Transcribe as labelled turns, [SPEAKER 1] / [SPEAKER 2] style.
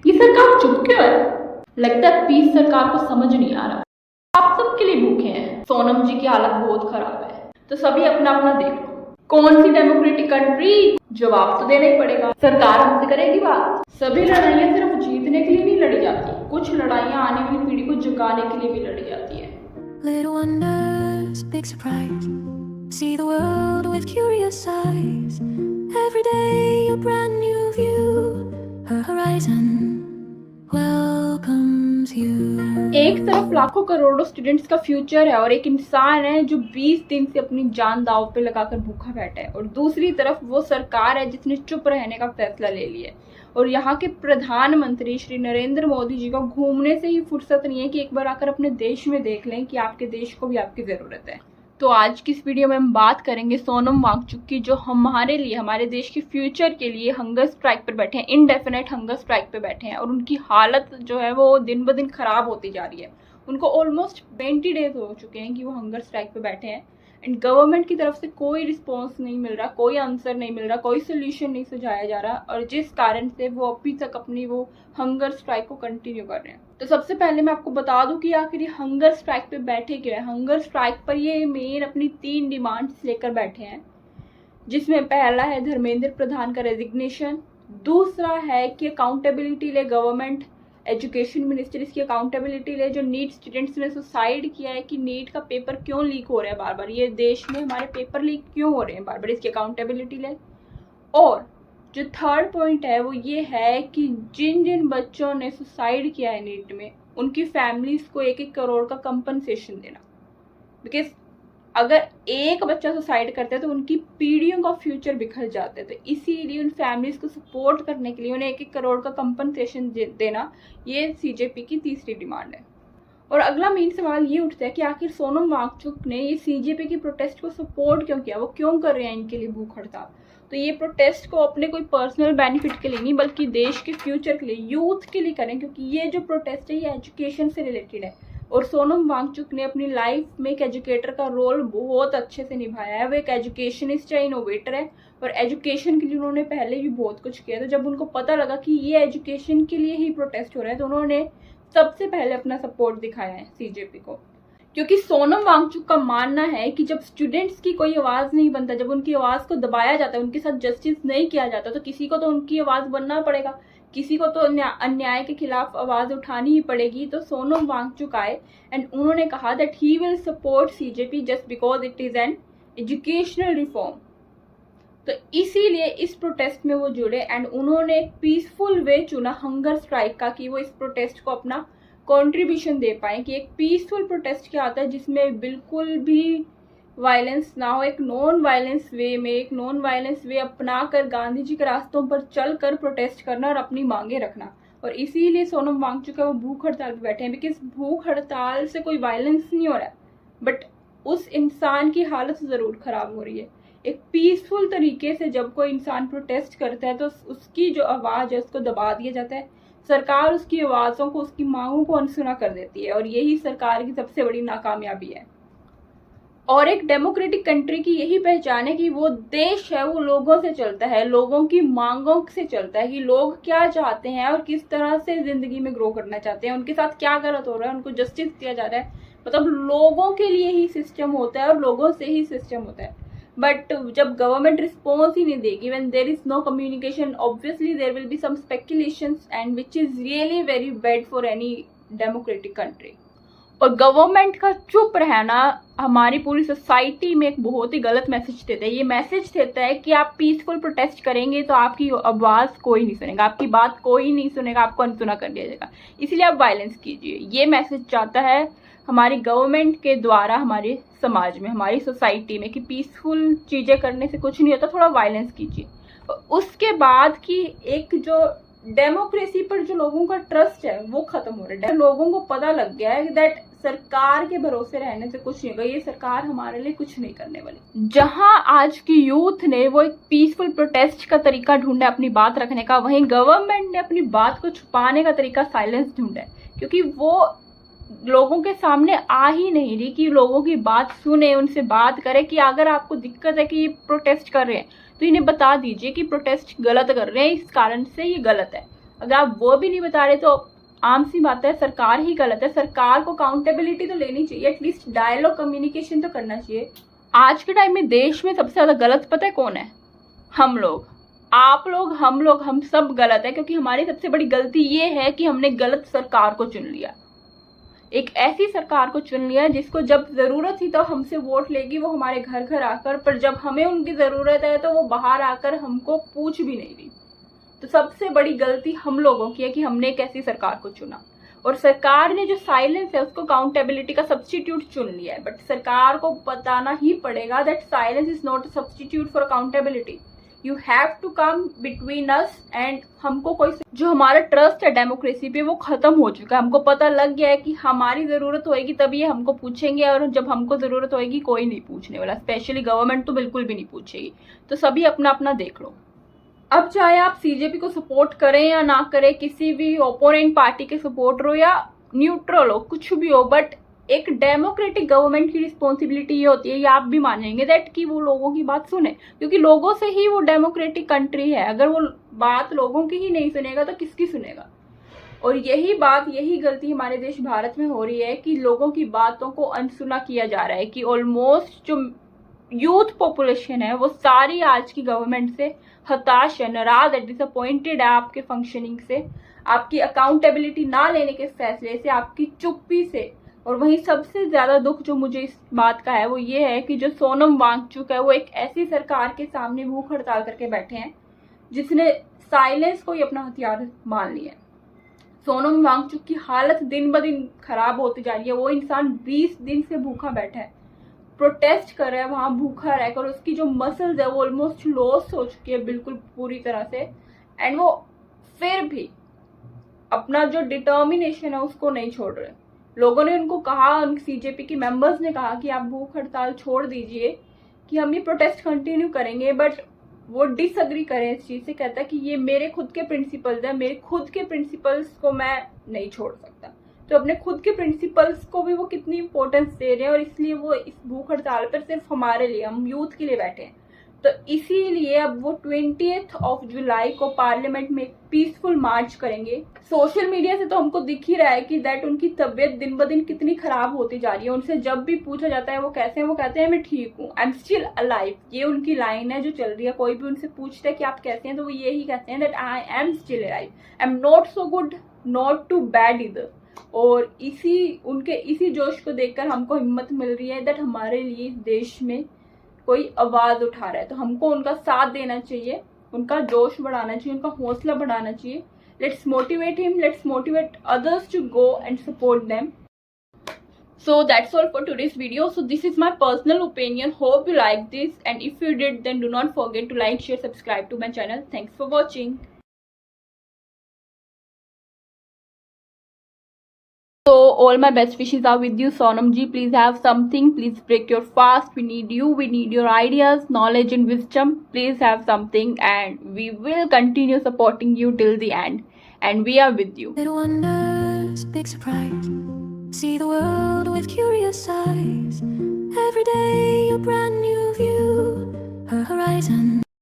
[SPEAKER 1] ये सरकार चुप क्यों है? लगता है पीस सरकार को समझ नहीं आ रहा। आप सबके लिए भूखे हैं। सोनम जी की हालत बहुत खराब है, तो सभी अपना अपना देख लो। कौन सी डेमोक्रेटिक कंट्री? जवाब तो देना ही पड़ेगा। सरकार हमसे करेगी बात। सभी लड़ाइयाँ सिर्फ जीतने के लिए नहीं लड़ी जाती, कुछ लड़ाइयाँ आने वाली पीढ़ी को जगाने के लिए भी लड़ी जाती है।
[SPEAKER 2] Little wonders, big surprise. See the world with curious eyes. Every day a brand new view. A horizon welcomes you.
[SPEAKER 1] एक तरफ लाखों करोड़ों स्टूडेंट्स का फ्यूचर है और एक इंसान है जो 20 दिन से अपनी जान दांव पे लगाकर भूखा बैठा है, और दूसरी तरफ वो सरकार है जिसने चुप रहने का फैसला ले लिया है। और यहाँ के प्रधानमंत्री श्री नरेंद्र मोदी जी को घूमने से ही फुर्सत नहीं है कि एक बार आकर अपने देश में देख लें कि आपके देश को भी आपकी जरूरत है। तो आज की इस वीडियो में हम बात करेंगे सोनम वांगचुक की, जो हमारे लिए, हमारे देश के फ्यूचर के लिए हंगर स्ट्राइक पर बैठे हैं, इनडेफिनेट हंगर स्ट्राइक पे बैठे हैं, और उनकी हालत जो है वो दिन ब दिन खराब होती जा रही है। उनको ऑलमोस्ट 20 डेज हो चुके हैं कि वो हंगर स्ट्राइक पे बैठे हैं, एंड गवर्नमेंट की तरफ से कोई रिस्पॉन्स नहीं मिल रहा, कोई आंसर नहीं मिल रहा, कोई सोल्यूशन नहीं सुझाया जा रहा, और जिस कारण से वो अभी तक अपनी वो हंगर स्ट्राइक को कंटिन्यू कर रहे हैं। तो सबसे पहले मैं आपको बता दूं कि आखिर ये हंगर स्ट्राइक पे बैठे क्यों है। हंगर स्ट्राइक पर ये मेन अपनी 3 डिमांड्स लेकर बैठे हैं, जिसमें पहला है धर्मेंद्र प्रधान का रेजिग्नेशन, दूसरा है कि अकाउंटेबिलिटी ले गवर्नमेंट, एजुकेशन मिनिस्टर इसकी अकाउंटेबिलिटी ले। जो नीट स्टूडेंट्स ने सुसाइड किया है कि नीट का पेपर क्यों लीक हो रहा है बार बार, ये देश में हमारे पेपर लीक क्यों हो रहे हैं बार बार, इसकी अकाउंटेबिलिटी ले। और जो थर्ड पॉइंट है वो ये है कि जिन जिन बच्चों ने सुसाइड किया है नीट में, उनकी फैमिलीज को 1-1 करोड़ का कंपनसेशन देना। बिकॉज अगर एक बच्चा सुसाइड करता है तो उनकी पीढ़ियों का फ्यूचर बिखर जाता है, तो इसीलिए उन फैमिलीज को सपोर्ट करने के लिए उन्हें 1-1 करोड़ का कंपनसेशन देना, ये सीजेपी की तीसरी डिमांड है। और अगला मेन सवाल ये उठता है कि आखिर सोनम वांगचुक ने ये सीजेपी की प्रोटेस्ट को सपोर्ट क्यों किया, वो क्यों कर रहे हैं इनके लिए भूख हड़ताल। तो ये प्रोटेस्ट को अपने कोई पर्सनल बेनिफिट के लिए नहीं, बल्कि देश के फ्यूचर के लिए, यूथ के लिए करें, क्योंकि ये जो प्रोटेस्ट है ये एजुकेशन से रिलेटेड है। और सोनम वांगचुक ने अपनी लाइफ में एक एजुकेटर का रोल बहुत अच्छे से निभाया है। वो एक एजुकेशनिस्ट है, इनोवेटर है, और एजुकेशन के लिए उन्होंने पहले भी बहुत कुछ किया। तो जब उनको पता लगा कि ये एजुकेशन के लिए ही प्रोटेस्ट हो रहा है, तो उन्होंने सबसे पहले अपना सपोर्ट दिखाया है सीजेपी को। क्योंकि सोनम वांगचुक का मानना है कि जब स्टूडेंट्स की कोई आवाज नहीं बनता, जब उनकी आवाज को दबाया जाता है, उनके साथ जस्टिस नहीं किया जाता, तो किसी को तो उनकी आवाज बनना पड़ेगा, किसी को तो अन्याय के खिलाफ आवाज उठानी ही पड़ेगी। तो सोनम वांगचुक आए एंड उन्होंने कहा that he will support CJP just because it is an educational reform. तो इसीलिए इस प्रोटेस्ट में वो जुड़े, एंड उन्होंने एक पीसफुल वे चुना हंगर स्ट्राइक का, कि वो इस प्रोटेस्ट को अपना कंट्रीब्यूशन दे पाए। कि एक पीसफुल प्रोटेस्ट क्या आता है जिसमें बिल्कुल भी वायलेंस ना हो, एक नॉन वायलेंस वे में, एक नॉन वायलेंस वे अपना कर गांधी जी के रास्तों पर चल कर प्रोटेस्ट करना और अपनी मांगे रखना। और इसीलिए सोनम वांगचुक है वो भूख हड़ताल पे बैठे हैं, बिकॉज भूख हड़ताल से कोई वायलेंस नहीं हो रहा है, बट उस इंसान की हालत जरूर खराब हो रही है। एक पीसफुल तरीके से जब कोई इंसान प्रोटेस्ट करता है तो उसकी जो आवाज है उसको दबा दिया जाता है, सरकार उसकी आवाज़ों को, उसकी मांगों को अनसुना कर देती है, और यही सरकार की सबसे बड़ी नाकामयाबी है। और एक डेमोक्रेटिक कंट्री की यही पहचान है कि वो देश है वो लोगों से चलता है, लोगों की मांगों से चलता है, कि लोग क्या चाहते हैं और किस तरह से जिंदगी में ग्रो करना चाहते हैं, उनके साथ क्या गलत हो रहा है, उनको जस्टिस दिया जा रहा है। मतलब लोगों के लिए ही सिस्टम होता है और लोगों से ही सिस्टम होता है। बट जब गवर्नमेंट रिस्पॉन्स ही नहीं देगी, when there is no communication, obviously there will be some speculations, and which is really very bad for any democratic country. और गवर्नमेंट का चुप रहना हमारी पूरी सोसाइटी में एक बहुत ही गलत मैसेज देता है। ये मैसेज देता है कि आप पीसफुल प्रोटेस्ट करेंगे तो आपकी आवाज कोई नहीं सुनेगा, आपकी बात कोई नहीं सुनेगा, आपको अनसुना कर दिया जाएगा, इसीलिए आप वायलेंस कीजिए। ये मैसेज चाहता है हमारी गवर्नमेंट के द्वारा हमारे समाज में, हमारी सोसाइटी में, कि पीसफुल चीजें करने से कुछ नहीं होता, थोड़ा वायलेंस कीजिए। उसके बाद की एक जो डेमोक्रेसी पर जो लोगों का ट्रस्ट है वो खत्म हो रहा है। लोगों को पता लग गया है दैट सरकार के भरोसे रहने से कुछ नहीं होगा, ये सरकार हमारे लिए कुछ नहीं करने वाली। जहां आज की यूथ ने वो एक पीसफुल प्रोटेस्ट का तरीका ढूंढा अपनी बात रखने का, वहीं गवर्नमेंट ने अपनी बात को छुपाने का तरीका साइलेंस ढूंढा है, क्योंकि वो लोगों के सामने आ ही नहीं रही कि लोगों की बात सुने, उनसे बात करे कि अगर आपको दिक्कत है कि ये प्रोटेस्ट कर रहे हैं तो इन्हें बता दीजिए कि प्रोटेस्ट गलत कर रहे हैं, इस कारण से ये गलत है। अगर आप वो भी नहीं बता रहे तो आम सी बात है, सरकार ही गलत है। सरकार को अकाउंटेबिलिटी तो लेनी चाहिए, एटलीस्ट डायलॉग कम्युनिकेशन तो करना चाहिए। आज के टाइम में देश में सबसे ज्यादा गलत पता है कौन है? हम लोग, आप लोग, हम सब गलत है, क्योंकि हमारी सबसे बड़ी गलती ये है कि हमने गलत सरकार को चुन लिया। एक ऐसी सरकार को चुन लिया जिसको जब जरूरत थी तो हमसे वोट लेगी वो हमारे घर घर आकर, पर जब हमें उनकी जरूरत है तो वो बाहर आकर हमको पूछ भी नहीं रही। तो सबसे बड़ी गलती हम लोगों की है कि हमने एक ऐसी सरकार को चुना, और सरकार ने जो साइलेंस है उसको अकाउंटेबिलिटी का सब्स्टिट्यूट चुन लिया है। बट सरकार को बताना ही पड़ेगा that silence is not a substitute for accountability. You have to come between us and हमको कोई, जो हमारा ट्रस्ट है डेमोक्रेसी पे वो खत्म हो चुका है। हमको पता लग गया है कि हमारी जरूरत होएगी तभी ये हमको पूछेंगे, और जब हमको जरूरत होएगी कोई नहीं पूछने वाला, स्पेशली गवर्नमेंट तो बिल्कुल भी नहीं पूछेगी। तो सभी अपना अपना देख लो। अब चाहे आप सीजेपी को सपोर्ट करें या ना करें, किसी भी ओपोनेंट पार्टी के सपोर्टर हो या न्यूट्रल हो, कुछ भी हो, बट एक डेमोक्रेटिक गवर्नमेंट की रिस्पॉन्सिबिलिटी ये होती है, ये आप भी मानेंगे दैट कि वो लोगों की बात सुने, क्योंकि लोगों से ही वो डेमोक्रेटिक कंट्री है। अगर वो बात लोगों की ही नहीं सुनेगा तो किसकी सुनेगा? और यही बात, यही गलती हमारे देश भारत में हो रही है कि लोगों की बातों को अनसुना किया जा रहा है, कि ऑलमोस्ट जो यूथ पॉपुलेशन है वो सारी आज की गवर्नमेंट से हताश है, नाराज है, डिसअपॉइंटेड है आपके फंक्शनिंग से, आपकी अकाउंटेबिलिटी ना लेने के फैसले से, आपकी चुप्पी से। और वहीं सबसे ज्यादा दुख जो मुझे इस बात का है वो ये है कि जो सोनम वांगचुक है वो एक ऐसी सरकार के सामने भूख हड़ताल करके बैठे हैं जिसने साइलेंस को ही अपना हथियार मान लिया है। सोनम वांगचुक की हालत दिन ब दिन खराब होती जा रही है। वो इंसान 20 दिन से भूखा बैठा है, प्रोटेस्ट कर रहा है वहां भूखा रहकर। उसकी जो मसल्स है वो ऑलमोस्ट लॉस हो चुकी है बिल्कुल पूरी तरह से, एंड वो फिर भी अपना जो डिटर्मिनेशन है उसको नहीं छोड़ रहे। लोगों ने उनको कहा, सीजेपी के मेंबर्स ने कहा कि आप भूख हड़ताल छोड़ दीजिए, कि हम ये प्रोटेस्ट कंटिन्यू करेंगे, बट वो डिसअग्री करें इस चीज से। कहता है कि ये मेरे खुद के प्रिंसिपल्स है, मेरे खुद के प्रिंसिपल्स को मैं नहीं छोड़ सकता। तो अपने खुद के प्रिंसिपल्स को भी वो कितनी इंपॉर्टेंस दे रहे हैं, और इसलिए वो इस भूख हड़ताल पर सिर्फ हमारे लिए, हम यूथ के लिए बैठे हैं। तो इसीलिए अब वो 20 जुलाई को पार्लियामेंट में पीसफुल मार्च करेंगे। सोशल मीडिया से तो हमको दिख ही रहा है कि दैट उनकी तबीयत दिन ब दिन कितनी खराब होती जा रही है। उनसे जब भी पूछा जाता है वो कैसे हैं, वो कहते हैं मैं ठीक हूँ, आई एम स्टिल अलाइव। ये उनकी लाइन है जो चल रही है। कोई भी उनसे पूछता है कि आप कैसे हैं तो वो यही कहते हैं that I am still alive, I am not so good, not too bad इधर। और इसी जोश को देखकर हमको हिम्मत मिल रही है दैट हमारे लिए इस देश में कोई आवाज उठा रहा है, तो हमको उनका साथ देना चाहिए, उनका जोश बढ़ाना चाहिए, उनका हौसला बढ़ाना चाहिए। Let's motivate him, let's motivate others to go and support them. So that's all for today's video. So this is my personal opinion. Hope you like this, and if you did then do not forget to like, share, subscribe to my channel. Thanks for watching. So all my best wishes are with you, Sonam ji. Please have something. Please break your fast. We need you. We need your ideas, knowledge and wisdom. Please have something, and we will continue supporting you till the end. And we are with you.
[SPEAKER 2] Little wonders, big surprise. See the world with curious eyes. Every day a brand new view. A horizon.